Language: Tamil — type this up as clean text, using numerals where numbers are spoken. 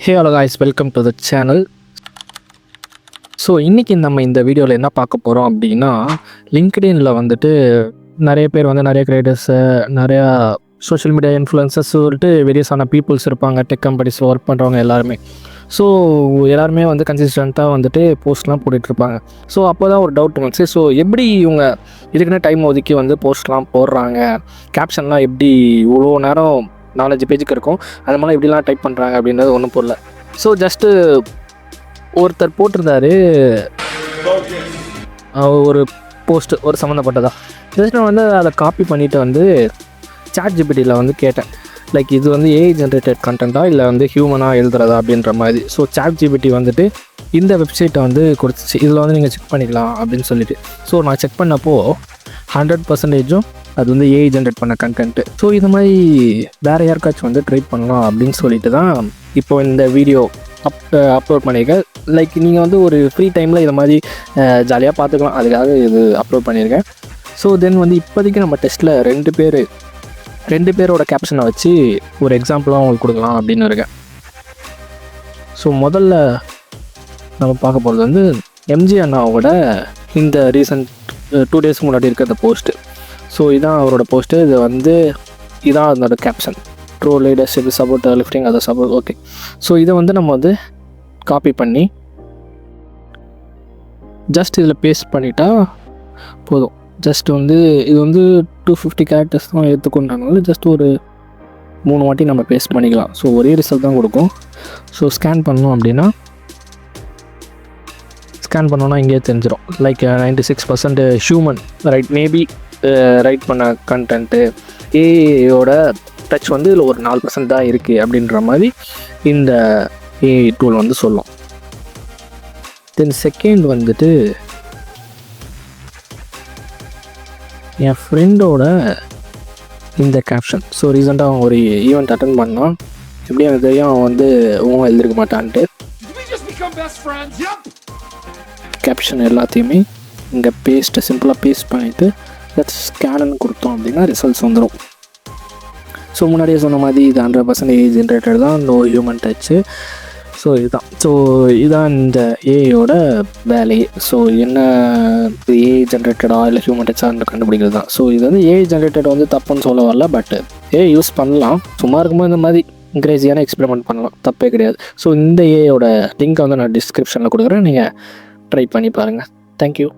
Hey hello guys, welcome to the channel. So இன்றைக்கி நம்ம இந்த வீடியோவில் என்ன பார்க்க போகிறோம் அப்படின்னா, லிங்க்டின்ல வந்துட்டு நிறைய பேர் வந்து நிறைய கிரியேட்டர்ஸு, நிறையா சோஷியல் மீடியா இன்ஃப்ளூயன்சர்ஸ் சொல்லிட்டு வேரியஸான பீப்புள்ஸ் இருப்பாங்க. டெக் கம்பெனிஸில் ஒர்க் பண்ணுறவங்க எல்லாருமே. ஸோ எல்லாருமே வந்து கன்சிஸ்டண்ட்டாக வந்துட்டு போஸ்ட்லாம் போட்டுட்ருப்பாங்க. ஸோ அப்போ தான் ஒரு டவுட் வந்துச்சு. ஸோ எப்படி இவங்க இதுக்குன்னு டைம் ஒதுக்கி வந்து போஸ்ட்லாம் போடுறாங்க, கேப்ஷன்லாம் எப்படி இவ்வளோ நேரம் 4-5 பேஜுக்கு இருக்கும், அது மாதிரி எப்படிலாம் டைப் பண்ணுறாங்க அப்படின்றது ஒன்றும் புரியல. ஸோ ஜஸ்ட்டு ஒருத்தர் போட்டிருந்தாரு ஒரு போஸ்ட்டு ஒரு சம்மந்தப்பட்டதா. ஜஸ்ட் நான் வந்து அதை காப்பி பண்ணிவிட்டு வந்து ChatGPTயில் வந்து கேட்டேன், லைக் இது வந்து ஏஐ ஜென்ரேட்டட் கண்டென்ட்டாக இல்லை வந்து ஹியூமனாக எழுதுறதா அப்படின்ற மாதிரி. ஸோ ChatGPT வந்துட்டு இந்த வெப்சைட்டை வந்து கொடுத்துச்சு, இதில் வந்து நீங்கள் செக் பண்ணிக்கலாம் அப்படின்னு சொல்லிட்டு. ஸோ நான் செக் பண்ணப்போ 100% அது வந்து ஏஐ ஜென்ரேட் பண்ண கண்டென்ட்டு. ஸோ இது மாதிரி வேறு யாருக்காச்சும் வந்து ட்ரை பண்ணலாம் அப்படின்னு சொல்லிட்டு தான் இப்போ இந்த வீடியோ அப்லோட் பண்ணியிருக்கேன். லைக் நீங்கள் வந்து ஒரு ஃப்ரீ டைமில் இதை மாதிரி ஜாலியாக பார்த்துக்கலாம், அதுக்காக இது அப்லோட் பண்ணியிருக்கேன். ஸோ தென் வந்து இப்போதைக்கு நம்ம டெஸ்ட்டில் ரெண்டு பேரோட கேப்ஷனை வச்சு ஒரு எக்ஸாம்பிளாக உங்களுக்கு கொடுக்கலாம் அப்படின்னு இருக்கேன். ஸோ முதல்ல நம்ம பார்க்க போகிறது வந்து எம்ஜி அண்ணாவோட இந்த ரீசன்ட் 2 days முன்னாடி இருக்கிற அந்த போஸ்ட்டு. ஸோ இதான் அவரோட போஸ்ட்டு. இது வந்து இதான் அதோட caption, true leadership support lifting அதை சப்போர்ட். ஓகே, ஸோ இதை வந்து நம்ம வந்து காப்பி பண்ணி ஜஸ்ட் இதில் பேஸ்ட் பண்ணிட்டா போதும். ஜஸ்ட் வந்து இது வந்து 250 கேரக்டர்ஸ் தான் எடுத்துக்கொண்டாங்க. ஜஸ்ட் ஒரு 3 வாட்டி நம்ம பேஸ்ட் பண்ணிக்கலாம். ஸோ ஒரே ரிசல்ட் தான் கொடுக்கும். ஸோ ஸ்கேன் பண்ணோம் அப்படின்னா ஸ்கேன் இங்கே தெரிஞ்சிடும். Like 96% human right, maybe right பண்ண கண்டென்ட்டு ஏஐயோட டச் வந்து இதில் ஒரு 4% தான் இருக்குது அப்படின்ற மாதிரி இந்த ஏஐ டூல் வந்து சொல்லும். தென் செகண்ட் வந்துட்டு என் ஃப்ரெண்டோட இந்த கேப்ஷன். ஸோ ரீசெண்டாக அவன் ஒரு ஈவெண்ட் அட்டன் பண்ணான். எப்படி எனக்கு தெரியும் அவன் வந்து ஊன் எழுதிருக்க மாட்டான்ட்டு. கேப்ஷன் எல்லாத்தையுமே இங்கே சிம்பிளாக பேஸ்ட் பண்ணிவிட்டு ஸ்கேனு கொடுத்தோம் அப்படின்னா ரிசல்ட்ஸ் வந்துடும். ஸோ முன்னாடியே சொன்ன மாதிரி இது 100% ஏஐ ஜென்ரேட்டட் தான், நோ ஹியூமன் டச்சு. ஸோ இதுதான் இந்த ஏஐயோட வேலையே. ஸோ என்ன ஏஐ ஜென்ரேட்டடா இல்லை ஹியூமன் டச்சான்னு கண்டுபிடிக்கிறது தான். ஸோ இது வந்து ஏஐ ஜென்ரேட்டட் வந்து தப்புன்னு சொல்ல வரல, பட் ஏஐ யூஸ் பண்ணலாம். சும்மா இருக்கும்போது இந்த மாதிரி கிரேசியான எக்ஸ்பெரிமெண்ட் பண்ணலாம், தப்பே கிடையாது. ஸோ இந்த ஏஐயோட லிங்க்கை வந்து நான் டிஸ்கிரிப்ஷனில் கொடுக்குறேன், நீங்கள் ட்ரை பண்ணி பாருங்கள். தேங்க்யூ.